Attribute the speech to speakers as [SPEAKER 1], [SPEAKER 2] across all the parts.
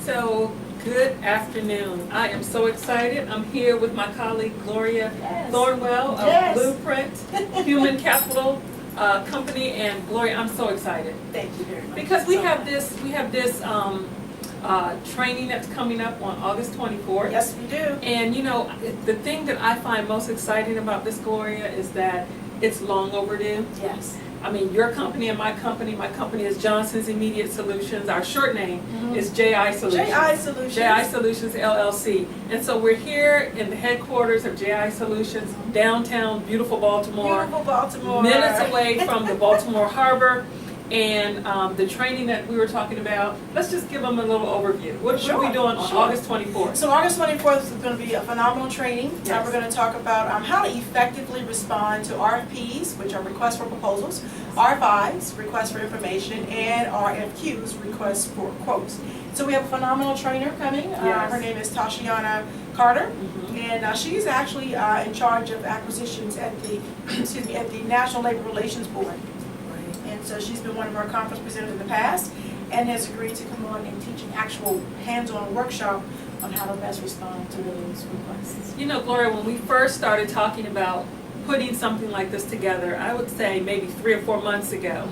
[SPEAKER 1] So, good afternoon. I am so excited. I'm here with my colleague Gloria Thornwell of Blueprint Human Capital Company, and Gloria, I'm so excited.
[SPEAKER 2] Thank you very much.
[SPEAKER 1] Because we have this training that's coming up on August 24th.
[SPEAKER 2] Yes, we do.
[SPEAKER 1] And you know, the thing that I find most exciting about this, Gloria, is that it's long overdue.
[SPEAKER 2] Yes.
[SPEAKER 1] I mean, your company and my company is Johnson's Immediate Solutions. Our short name is JI Solutions.
[SPEAKER 2] JI Solutions.
[SPEAKER 1] JI Solutions LLC. And so we're here in the headquarters of JI Solutions, downtown, beautiful Baltimore.
[SPEAKER 2] Beautiful Baltimore.
[SPEAKER 1] Minutes away from the Baltimore Harbor. And the training that we were talking about, let's just give them a little overview. What are we doing on August 24th?
[SPEAKER 2] So August 24th is going to be a phenomenal training.
[SPEAKER 1] Yes.
[SPEAKER 2] We're going to talk about how to effectively respond to RFPs, which are requests for proposals, RFIs, requests for information, and RFQs, requests for quotes. So we have a phenomenal trainer coming.
[SPEAKER 1] Yes.
[SPEAKER 2] Her name is Tashiana Carter, and she's actually in charge of acquisitions at the at the National Labor Relations Board. And so she's been one of our conference presenters in the past and has agreed to come on and teach an actual hands-on workshop on how to best respond to those requests.
[SPEAKER 1] You know, Gloria, when we first started talking about putting something like this together, I would say maybe 3 or 4 months ago,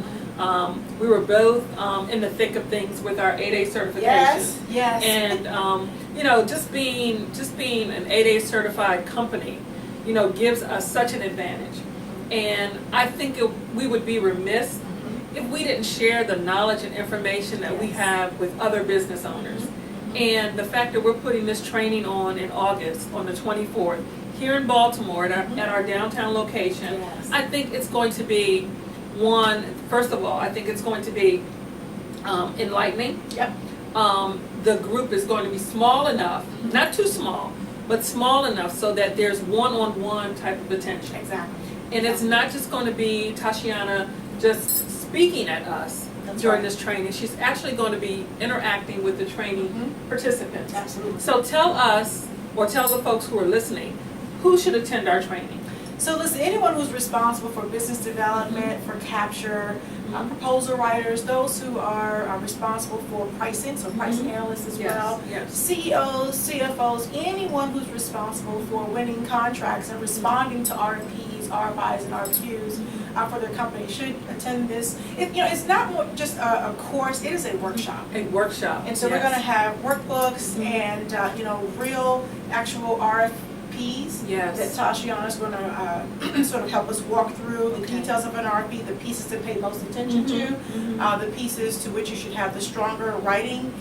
[SPEAKER 1] we were both in the thick of things with our 8A certification.
[SPEAKER 2] Yes, yes.
[SPEAKER 1] And you know, just being an 8A certified company, you know, gives us such an advantage. And I think we would be remiss if we didn't share the knowledge and information that we have with other business owners. And the fact that we're putting this training on in August, on the 24th, here in Baltimore at our downtown location, I think it's going to be first of all, I think it's going to be enlightening.
[SPEAKER 2] Yep.
[SPEAKER 1] The group is going to be small enough, not too small, but small enough so that there's one-on-one type of attention.
[SPEAKER 2] Exactly.
[SPEAKER 1] And it's not just going to be Tashiana just speaking at us during this training. She's actually going to be interacting with the training participants.
[SPEAKER 2] Absolutely.
[SPEAKER 1] So tell us, or tell the folks who are listening, who should attend our training?
[SPEAKER 2] So listen, anyone who's responsible for business development, for capture, proposal writers, those who are responsible for pricing, so pricing analysts as well, CEOs, CFOs, anyone who's responsible for winning contracts and responding to RFPs, RFIs, and RFQs for their company should attend this. It's not just a course; it is a workshop.
[SPEAKER 1] A workshop.
[SPEAKER 2] And so we're going to have workbooks and real, actual RFPs that Tashiana is going to sort of help us walk through the details of an RFP, the pieces to pay most attention to, the pieces to which you should have the stronger writing.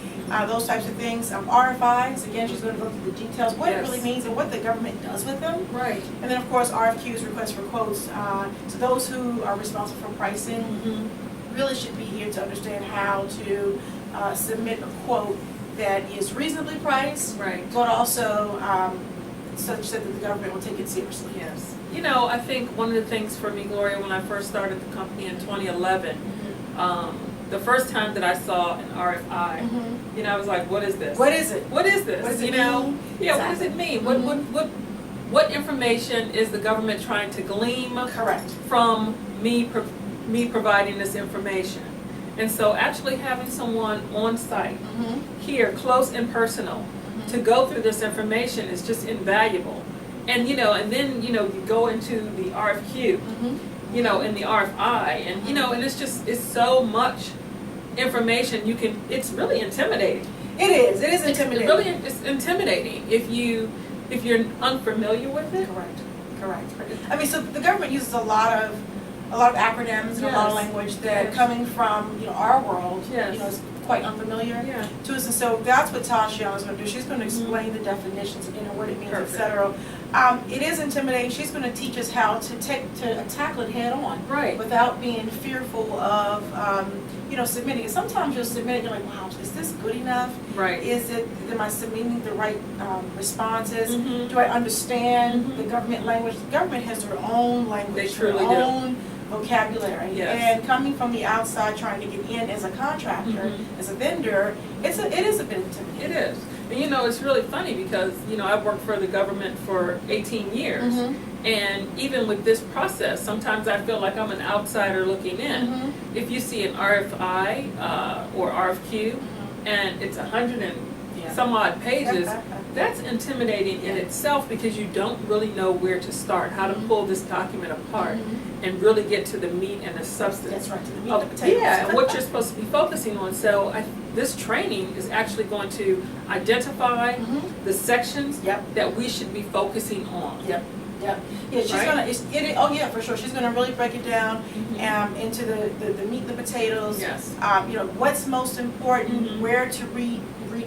[SPEAKER 2] Those types of things. RFIs, again, she's going to go through the details, what it really means and what the government does with them.
[SPEAKER 1] Right.
[SPEAKER 2] And then, of course, RFQs, requests for quotes. So those who are responsible for pricing really should be here to understand how to submit a quote that is reasonably priced, but also such that the government will take it seriously.
[SPEAKER 1] Yes. You know, I think one of the things for me, Gloria, when I first started the company in 2011, the first time that I saw an RFI, you know, I was like, what is this?
[SPEAKER 2] What is it?
[SPEAKER 1] What is this?
[SPEAKER 2] What does it
[SPEAKER 1] mean? Yeah, what does it mean? What information is the government trying to glean from me providing this information? And so actually having someone on site, here, close and personal, to go through this information is just invaluable. And then you go into the RFQ, in the RFI, and and it's so much information. It's really intimidating.
[SPEAKER 2] It is intimidating.
[SPEAKER 1] It's intimidating if you're unfamiliar with it.
[SPEAKER 2] Correct. I mean, so the government uses a lot of acronyms and a lot of language that coming from our world, is quite unfamiliar to us, and so that's what Tashiana is going to do. She's going to explain the definitions, what it means, etc. It is intimidating. She's going to teach us how to tackle it head on, without being fearful of submitting it. Sometimes you'll submit it, you're like, wow, is this good enough? Am I submitting the right responses? Do I understand the government language? The government has their own language, their own vocabulary, and coming from the outside trying to get in as a contractor, as a vendor, it is a bit intimidating.
[SPEAKER 1] It is. And it's really funny because I've worked for the government for 18 years, and even with this process, sometimes I feel like I'm an outsider looking in. If you see an RFI or RFQ, and it's 100 some odd pages, that's intimidating in itself because you don't really know where to start, how to pull this document apart and really get to the meat and the substance.
[SPEAKER 2] That's right, to the meat and the potatoes.
[SPEAKER 1] Yeah, and what you're supposed to be focusing on. So this training is actually going to identify the sections that we should be focusing on.
[SPEAKER 2] Yeah, she's
[SPEAKER 1] right?
[SPEAKER 2] gonna, for sure. She's gonna really break it down into the meat and the potatoes.
[SPEAKER 1] Yes.
[SPEAKER 2] What's most important, where to read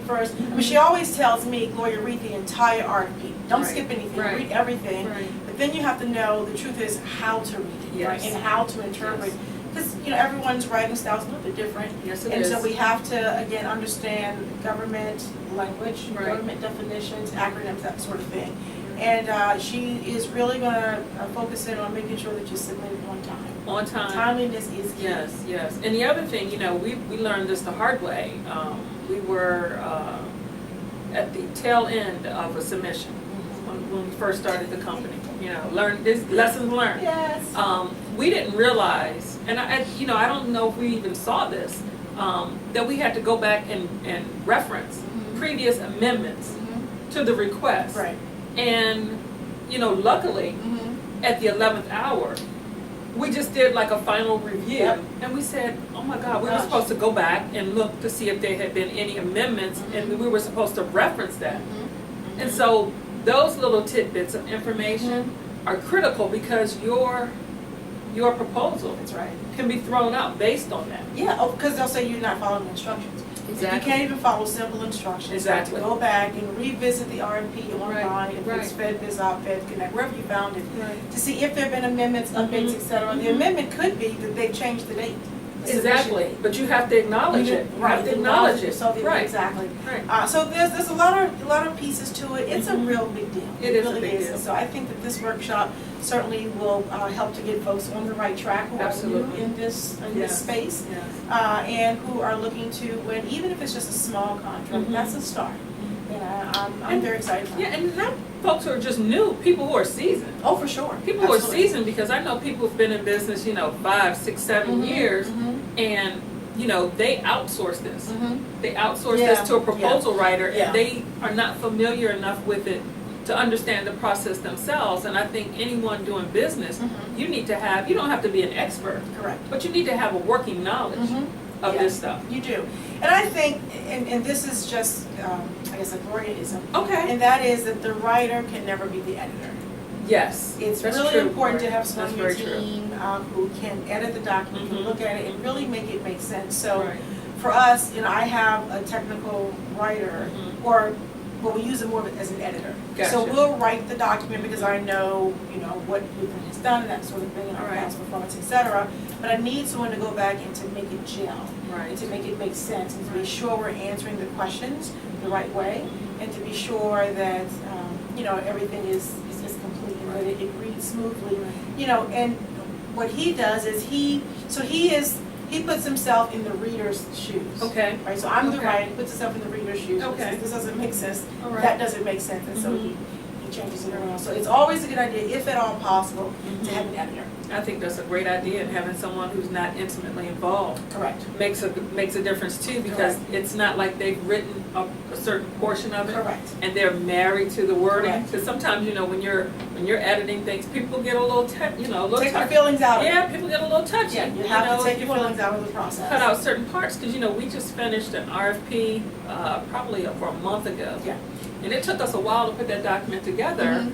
[SPEAKER 2] first. I mean, she always tells me, Gloria, read the entire RFP. Don't skip anything, read everything. But then you have to know, the truth is, how to read it, right? And how to interpret. Because, everyone's writing style is a little bit different.
[SPEAKER 1] Yes, it
[SPEAKER 2] and
[SPEAKER 1] is.
[SPEAKER 2] so we have to, again, understand government language, government definitions, acronyms, that sort of thing. And she is really going to focus in on making sure that you submit it on time.
[SPEAKER 1] On time.
[SPEAKER 2] Timeliness is key.
[SPEAKER 1] Yes. And the other thing, we learned this the hard way. We were at the tail end of a submission when we first started the company. Lessons learned.
[SPEAKER 2] Yes.
[SPEAKER 1] We didn't realize, and I don't know if we even saw this, that we had to go back and reference previous amendments to the request.
[SPEAKER 2] Right.
[SPEAKER 1] And, luckily, at the 11th hour, we just did like a final review. And we said, oh my God, we were supposed to go back and look to see if there had been any amendments, and we were supposed to reference that. And so those little tidbits of information are critical because your proposal can be thrown out based on that.
[SPEAKER 2] Yeah, because they'll say you're not following the instructions.
[SPEAKER 1] Exactly.
[SPEAKER 2] You can't even follow simple instructions.
[SPEAKER 1] Exactly.
[SPEAKER 2] You have to go back and revisit the RFP online, if it's Fed, BizOp, Fed Connect, wherever you found it, to see if there have been amendments, updates, etc. The amendment could be that they've changed the date.
[SPEAKER 1] Exactly, but you have to acknowledge it. You have to acknowledge it.
[SPEAKER 2] So exactly. So there's a lot of pieces to it. It's a real big deal.
[SPEAKER 1] It is
[SPEAKER 2] really
[SPEAKER 1] a big deal.
[SPEAKER 2] So I think that this workshop certainly will help to get folks on the right track who are new in this space, and who are looking to win, even if it's just a small contract. That's a start. I'm very excited about it.
[SPEAKER 1] Yeah, and not folks who are just new, people who are seasoned.
[SPEAKER 2] Oh, for sure.
[SPEAKER 1] People who are seasoned, because I know people who've been in business, 5, 6, 7 years, and they outsource this. They outsource this to a proposal writer, and they are not familiar enough with it to understand the process themselves. And I think anyone doing business, you don't have to be an expert.
[SPEAKER 2] Correct.
[SPEAKER 1] But you need to have a working knowledge of this stuff.
[SPEAKER 2] You do. And I think, and this is just, I guess, a Gloriaism.
[SPEAKER 1] Okay.
[SPEAKER 2] And that is that the writer can never be the editor.
[SPEAKER 1] Yes.
[SPEAKER 2] It's really important to have someone on your team who can edit the document, can look at it, and really make it make sense. So for us, I have a technical writer, or we use it more as an editor.
[SPEAKER 1] Gotcha.
[SPEAKER 2] So we'll write the document because I know, what Blueprint has done and that sort of thing, and our past performance, etc. But I need someone to go back and to make it gel, and to make it make sense, and to be sure we're answering the questions the right way, and to be sure that everything is complete and that it reads smoothly. And what he does is he puts himself in the reader's shoes.
[SPEAKER 1] Okay.
[SPEAKER 2] Right. So I'm the writer. He puts himself in the reader's shoes.
[SPEAKER 1] Okay.
[SPEAKER 2] This doesn't make sense.
[SPEAKER 1] All right.
[SPEAKER 2] That doesn't make sense, and so he changes it around. So it's always a good idea, if at all possible, to have an editor.
[SPEAKER 1] I think that's a great idea, and having someone who's not intimately involved
[SPEAKER 2] Correct.
[SPEAKER 1] makes a difference too, because it's not like they've written a certain portion of it,
[SPEAKER 2] Correct.
[SPEAKER 1] and they're married to the wording.
[SPEAKER 2] Correct.
[SPEAKER 1] Because sometimes when you're editing things, people get a little
[SPEAKER 2] Take your feelings out of it.
[SPEAKER 1] Yeah, people get a little touchy.
[SPEAKER 2] Yeah, you have to take your feelings out of the process.
[SPEAKER 1] Cut out certain parts, because we just finished an RFP probably over a month ago.
[SPEAKER 2] Yeah.
[SPEAKER 1] And it took us a while to put that document together,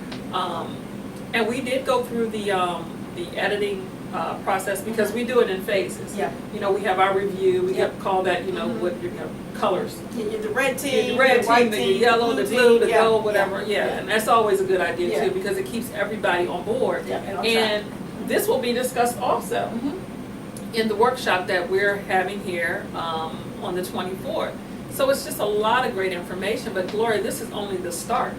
[SPEAKER 1] and we did go through the editing process, because we do it in phases.
[SPEAKER 2] Yeah.
[SPEAKER 1] We have our review. We call that what colors.
[SPEAKER 2] Yeah, the red team,
[SPEAKER 1] The red
[SPEAKER 2] the white
[SPEAKER 1] team, the
[SPEAKER 2] team,
[SPEAKER 1] yellow, the blue, the gold, whatever.
[SPEAKER 2] Yeah.
[SPEAKER 1] And that's always a good idea too, because it keeps everybody on board.
[SPEAKER 2] Yeah, and on
[SPEAKER 1] And this will be discussed also in the workshop that we're having here on the 24th. So it's just a lot of great information. But Gloria, this is only the start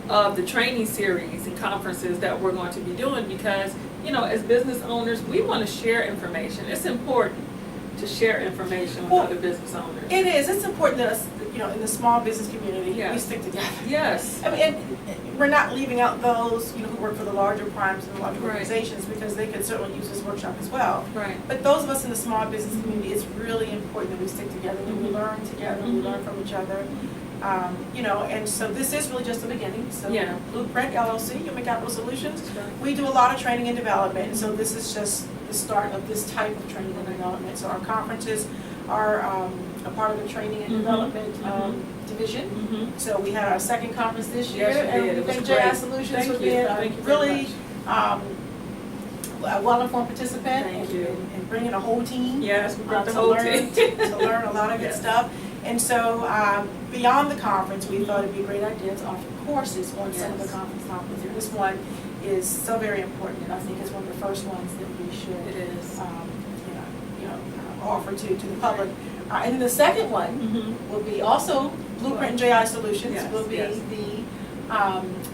[SPEAKER 1] of the training series and conferences that we're going to be doing, because as business owners, we want to share information. It's important to share information with other business owners.
[SPEAKER 2] It is. It's important that us, in the small business community, we stick together.
[SPEAKER 1] Yes.
[SPEAKER 2] I mean, and we're not leaving out those, who work for the larger primes and the larger organizations, because they could certainly use this workshop as well.
[SPEAKER 1] Right.
[SPEAKER 2] But those of us in the small business community, it's really important that we stick together, that we learn together, we learn from each other. You know, and so this is really just the beginning. So
[SPEAKER 1] Yeah.
[SPEAKER 2] Blueprint LLC, Human Capital Solutions, we do a lot of training and development, and so this is just the start of this type of training and development. So our conferences are a part of the training and development division. So we had our second conference this year,
[SPEAKER 1] Yes, you
[SPEAKER 2] and
[SPEAKER 1] did.
[SPEAKER 2] we
[SPEAKER 1] It was
[SPEAKER 2] thank
[SPEAKER 1] great.
[SPEAKER 2] JI Solutions
[SPEAKER 1] Thank
[SPEAKER 2] for
[SPEAKER 1] you.
[SPEAKER 2] being
[SPEAKER 1] Thank you
[SPEAKER 2] a
[SPEAKER 1] very
[SPEAKER 2] really a well-informed participant
[SPEAKER 1] Thank you.
[SPEAKER 2] and bringing a whole team
[SPEAKER 1] Yes, we brought the
[SPEAKER 2] to
[SPEAKER 1] whole
[SPEAKER 2] learn
[SPEAKER 1] team.
[SPEAKER 2] to learn a lot of good
[SPEAKER 1] Yes.
[SPEAKER 2] stuff. And so beyond the conference, we thought it'd be a great idea to offer courses on some of the
[SPEAKER 1] Yes.
[SPEAKER 2] conference topics. And this one is so very important, and I think it's one of the first ones that we should
[SPEAKER 1] It is.
[SPEAKER 2] offer to the public. And then the second one will be also Blueprint and JI Solutions,
[SPEAKER 1] Yes,
[SPEAKER 2] will be
[SPEAKER 1] yes.
[SPEAKER 2] the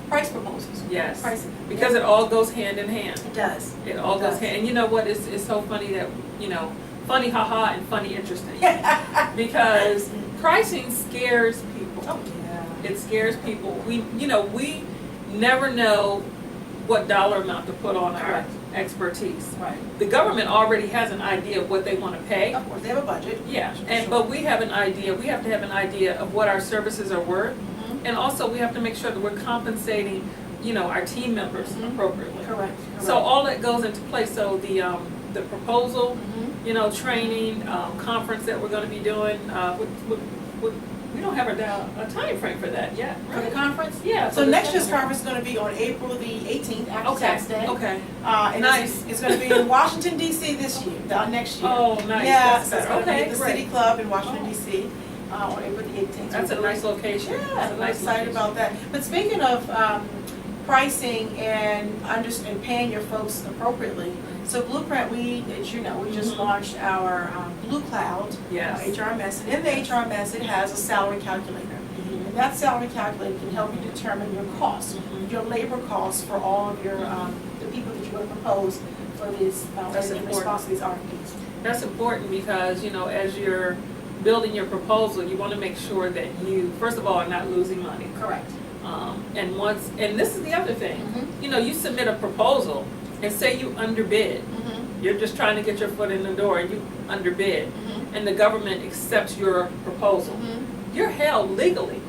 [SPEAKER 2] price proposals.
[SPEAKER 1] Yes,
[SPEAKER 2] Pricing.
[SPEAKER 1] because it all goes hand in hand.
[SPEAKER 2] It does.
[SPEAKER 1] It all
[SPEAKER 2] It
[SPEAKER 1] goes
[SPEAKER 2] does.
[SPEAKER 1] hand, and you know what, it's so funny that, funny haha and funny interesting. Because pricing scares people.
[SPEAKER 2] Oh, yeah.
[SPEAKER 1] It scares people. We never know what dollar amount to put on our
[SPEAKER 2] Correct.
[SPEAKER 1] expertise.
[SPEAKER 2] Right.
[SPEAKER 1] The government already has an idea of what they want to pay.
[SPEAKER 2] Of course, they have a budget.
[SPEAKER 1] Yeah,
[SPEAKER 2] Sure.
[SPEAKER 1] but we have an idea, we have to have an idea of what our services are worth. And also, we have to make sure that we're compensating, our team members appropriately.
[SPEAKER 2] Correct.
[SPEAKER 1] So all that goes into place. So the proposal,
[SPEAKER 2] Mhm.
[SPEAKER 1] training, conference that we're gonna be doing, we don't have a time frame for that yet,
[SPEAKER 2] For the
[SPEAKER 1] right?
[SPEAKER 2] conference?
[SPEAKER 1] Yeah.
[SPEAKER 2] So next year's conference is going to be on April the 18th, after
[SPEAKER 1] Okay,
[SPEAKER 2] Tax Day.
[SPEAKER 1] okay.
[SPEAKER 2] And
[SPEAKER 1] Nice.
[SPEAKER 2] It's going to be in Washington DC this year, next year.
[SPEAKER 1] Oh, nice.
[SPEAKER 2] Yeah,
[SPEAKER 1] That's
[SPEAKER 2] so it's
[SPEAKER 1] better.
[SPEAKER 2] going to be
[SPEAKER 1] Okay,
[SPEAKER 2] at the
[SPEAKER 1] great.
[SPEAKER 2] City Club in Washington
[SPEAKER 1] Oh.
[SPEAKER 2] DC on April the 18th.
[SPEAKER 1] That's a nice location.
[SPEAKER 2] Yeah,
[SPEAKER 1] That's a
[SPEAKER 2] I'm
[SPEAKER 1] nice
[SPEAKER 2] excited
[SPEAKER 1] location.
[SPEAKER 2] about that. But speaking of pricing and paying your folks appropriately, so Blueprint, as you know, we just launched our Blue Cloud
[SPEAKER 1] Yes.
[SPEAKER 2] HRMS, and in the HRMS it has a salary calculator. And that salary calculator can help you determine your costs, your labor costs for all of your the people that you're going to propose for these
[SPEAKER 1] That's
[SPEAKER 2] in
[SPEAKER 1] important.
[SPEAKER 2] response to these RFPs.
[SPEAKER 1] That's important because, as you're building your proposal, you want to make sure that you, first of all, are not losing money.
[SPEAKER 2] Correct.
[SPEAKER 1] And this is the other thing, you submit a proposal and say you underbid. You're just trying to get your foot in the door and you underbid, and the government accepts your proposal. You're held legally.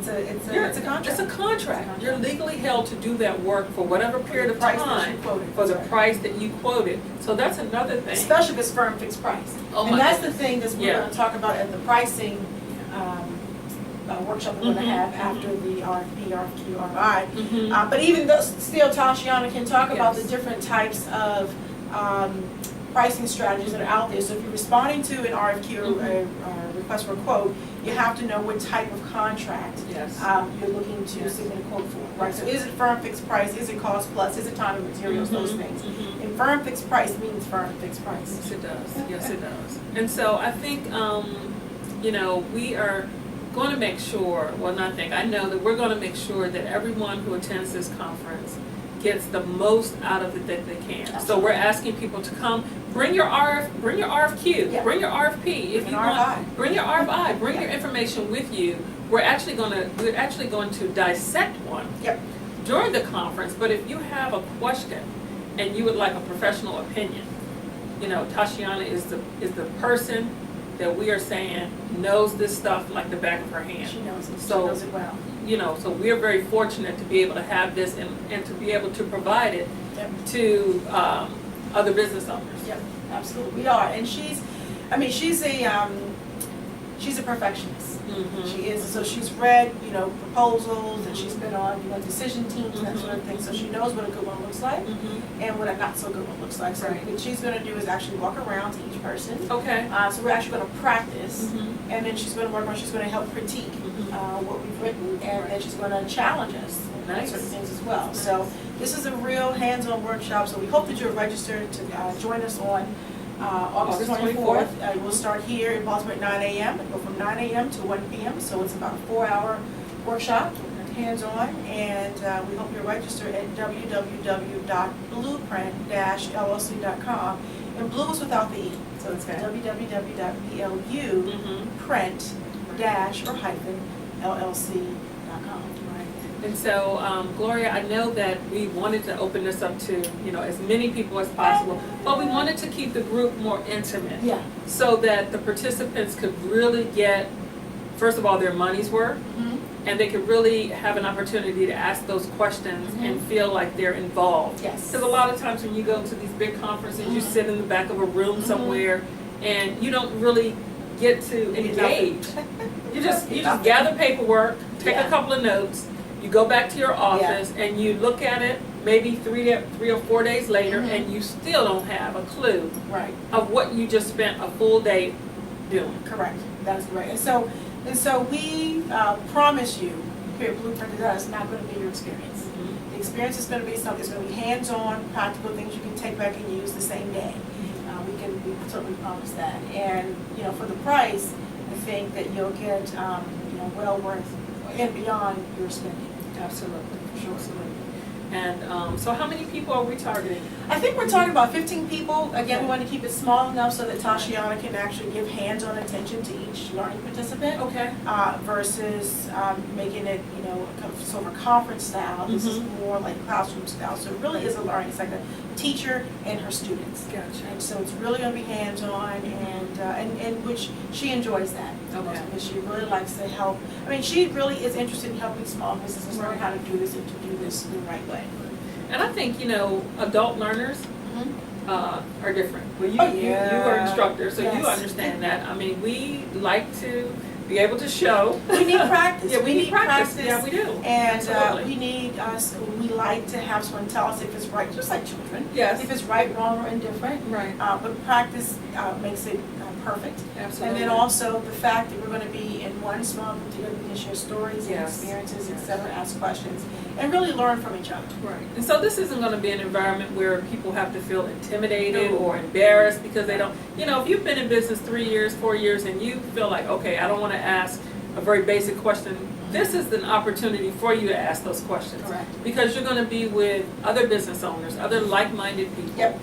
[SPEAKER 2] It's a contract.
[SPEAKER 1] It's a contract. You're legally held to do that work for whatever period of
[SPEAKER 2] price that
[SPEAKER 1] time,
[SPEAKER 2] you quoted.
[SPEAKER 1] for the
[SPEAKER 2] That's right.
[SPEAKER 1] price that you quoted. So that's another thing.
[SPEAKER 2] Especially if it's firm fixed price.
[SPEAKER 1] Oh my
[SPEAKER 2] And that's the
[SPEAKER 1] goodness.
[SPEAKER 2] thing that we're
[SPEAKER 1] Yeah.
[SPEAKER 2] going to talk about at the pricing workshop we're going to have after the RFP, RFQ, RFI. But even though, still, Tashiana can talk about the
[SPEAKER 1] Yes.
[SPEAKER 2] different types of pricing strategies that are out there. So if you're responding to an RFQ or a request for a quote, you have to know what type of contract
[SPEAKER 1] Yes.
[SPEAKER 2] you're looking to
[SPEAKER 1] Yes.
[SPEAKER 2] submit a quote for, right? So is it firm fixed price? Is it cost plus? Is it time and materials? Those things. And firm fixed price means firm fixed price.
[SPEAKER 1] Yes, it does. Yes, it does. And so I think, we are going to make sure, I know that we're going to make sure that everyone who attends this conference gets the most out of it that they can. So we're asking people to come, bring your RFQ,
[SPEAKER 2] Yeah.
[SPEAKER 1] bring your RFP. If
[SPEAKER 2] Bring
[SPEAKER 1] you
[SPEAKER 2] an
[SPEAKER 1] want,
[SPEAKER 2] RFI.
[SPEAKER 1] bring your RFI, bring
[SPEAKER 2] Yeah.
[SPEAKER 1] your information with you. We're actually going to dissect one
[SPEAKER 2] Yep.
[SPEAKER 1] during the conference, but if you have a question and you would like a professional opinion, Tashiana is the person that we are saying knows this stuff like the back of her hand.
[SPEAKER 2] She knows it.
[SPEAKER 1] So,
[SPEAKER 2] She knows it well.
[SPEAKER 1] So we're very fortunate to be able to have this and to be able to provide it
[SPEAKER 2] Yep.
[SPEAKER 1] to other business owners.
[SPEAKER 2] Yep, absolutely, we are, and she's a perfectionist. She is, so she's read, proposals, and she's been on, decision teams and that sort of thing, so she knows what a good one looks like and what a not so good one looks like. So
[SPEAKER 1] Right.
[SPEAKER 2] what she's gonna do is actually walk around to each person.
[SPEAKER 1] Okay.
[SPEAKER 2] So we're actually gonna practice,
[SPEAKER 1] Mhm.
[SPEAKER 2] and then she's gonna work on, she's gonna help critique what we've written, and then she's gonna challenge us on
[SPEAKER 1] Nice.
[SPEAKER 2] certain things as well. So this is a real hands-on workshop, so we hope that you're registered to join us on August 24th. We'll start here in Baltimore at 9 a.m. and go from 9 a.m. to 1 p.m. So it's about a 4-hour workshop, hands-on, and we hope you're registered at www.blueprint-llc.com. And blue is without the E. So it's
[SPEAKER 1] Okay.
[SPEAKER 2] www.blu-llc.com.
[SPEAKER 1] And so, Gloria, I know that we wanted to open this up to, as many people as possible, but we wanted to keep the group more intimate.
[SPEAKER 2] Yeah.
[SPEAKER 1] So that the participants could really get first of all, their money's worth, and they could really have an opportunity to ask those questions and feel like they're involved.
[SPEAKER 2] Yes.
[SPEAKER 1] Because a lot of times when you go to these big conferences, you sit in the back of a room somewhere, and you don't really get to engage. You just gather paperwork, take a couple of notes, you go back to your office, and you look at it maybe 3 or 4 days later, and you still don't have a clue of what you just spent a full day doing.
[SPEAKER 2] Correct. That's right. And so we promise you here at Blueprint that it's not going to be your experience. The experience is going to be something that's going to be hands-on, practical things you can take back and use the same day. We certainly promise that. And for the price, I think that you'll get well worth and beyond your spending.
[SPEAKER 1] Absolutely, for sure. Absolutely. And so how many people are we targeting?
[SPEAKER 2] I think we're talking about 15 people. Again, we want to keep it small enough so that Tashiana can actually give hands-on attention to each learning participant.
[SPEAKER 1] Okay.
[SPEAKER 2] Versus making it, sort of a conference style. This is more like classroom style. So it really is a learning. It's like a teacher and her students.
[SPEAKER 1] Gotcha.
[SPEAKER 2] And so it's really going to be hands-on, and which she enjoys that.
[SPEAKER 1] Okay.
[SPEAKER 2] Because she really likes to help. I mean, she really is interested in helping small businesses learn how to do this and to do this the right way.
[SPEAKER 1] And I think, adult learners are different. Well, you are instructors, so you understand that. I mean, we like to be able to show.
[SPEAKER 2] We need practice.
[SPEAKER 1] Yeah, we need practice. Yeah, we do.
[SPEAKER 2] And we like to have someone tell us if it's right, just like children.
[SPEAKER 1] Yes.
[SPEAKER 2] If it's right, wrong, or indifferent.
[SPEAKER 1] Right.
[SPEAKER 2] But practice makes it perfect.
[SPEAKER 1] Absolutely.
[SPEAKER 2] And then also the fact that we're going to be in one small group together, we can share stories and experiences, etc., ask questions, and really learn from each other.
[SPEAKER 1] Right. And so this isn't going to be an environment where people have to feel intimidated or embarrassed because they don't, if you've been in business 3 years, 4 years, and you feel like, okay, I don't want to ask a very basic question, this is an opportunity for you to ask those questions.
[SPEAKER 2] Correct.
[SPEAKER 1] Because you're going to be with other business owners, other like-minded people,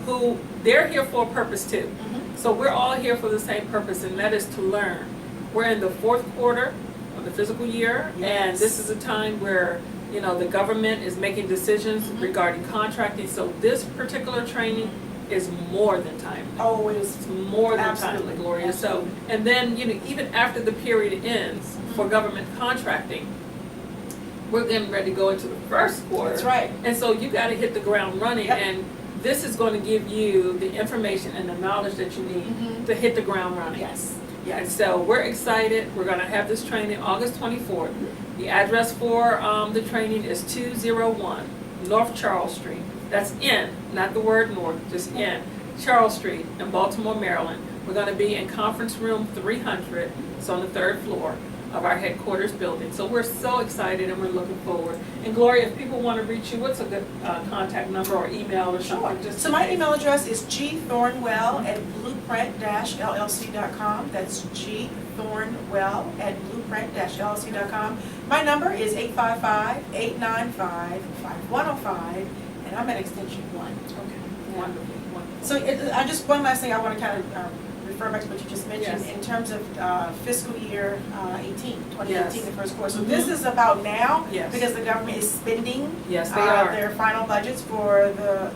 [SPEAKER 1] who they're here for a purpose too. So we're all here for the same purpose, and that is to learn. We're in the 4th quarter of the fiscal year, and this is a time where the government is making decisions regarding contracting. So this particular training is more than timely.
[SPEAKER 2] Oh, it is
[SPEAKER 1] more than timely, Gloria. So, and then even after the period ends for government contracting, we're getting ready to go into the 1st quarter.
[SPEAKER 2] That's right.
[SPEAKER 1] And so you got to hit the ground running, and this is going to give you the information and the knowledge that you need to hit the ground running.
[SPEAKER 2] Yes.
[SPEAKER 1] And so we're excited. We're going to have this training August 24th. The address for the training is 201 North Charles Street. That's in, not the word north, just in Charles Street in Baltimore, Maryland. We're going to be in conference room 300. It's on the 3rd floor of our headquarters building. So we're so excited and we're looking forward. And Gloria, if people want to reach you, what's a good contact number or email or something?
[SPEAKER 2] Sure. So my email address is gthornwell@blueprint-llc.com. That's gthornwell@blueprint-llc.com. My number is 855-895-5105, and I'm at extension 1.
[SPEAKER 1] Okay, wonderful.
[SPEAKER 2] So one last thing I want to kind of refer back to what you just mentioned in terms of fiscal year 2018, the 1st quarter. So this is about now because the government is spending their final budgets for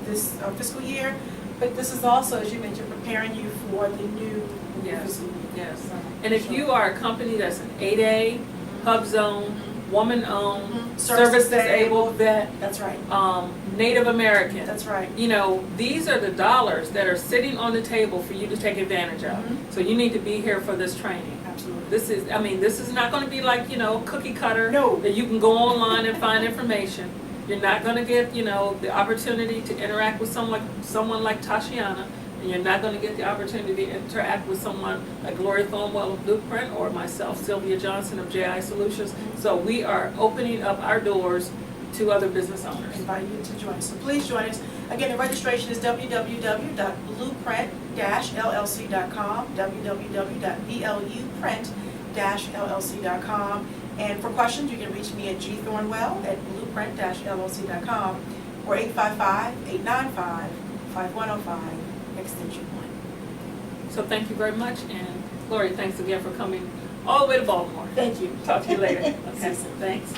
[SPEAKER 2] this fiscal year. But this is also, as you mentioned, preparing you for the new fiscal year.
[SPEAKER 1] Yes. And if you are a company that's an 8A, hub zone, woman-owned, service-disabled vet,
[SPEAKER 2] that's right.
[SPEAKER 1] Native American.
[SPEAKER 2] That's right.
[SPEAKER 1] These are the dollars that are sitting on the table for you to take advantage of. So you need to be here for this training.
[SPEAKER 2] Absolutely.
[SPEAKER 1] This is not going to be like, cookie cutter that you can go online and find information. You're not going to get, the opportunity to interact with someone like Tashiana, and you're not going to get the opportunity to interact with someone like Gloria Thornwell of Blueprint or myself, Sylvia Johnson of JI Solutions. So we are opening up our doors to other business owners.
[SPEAKER 2] Invite you to join us. So please join us. Again, the registration is www.blueprint-llc.com, www.blueprint-llc.com. And for questions, you can reach me at gthornwell@blueprint-llc.com or 855-895-5105, extension 1.
[SPEAKER 1] So thank you very much, and Gloria, thanks again for coming all the way to Baltimore.
[SPEAKER 2] Thank you.
[SPEAKER 1] Talk to you later. Okay, thanks.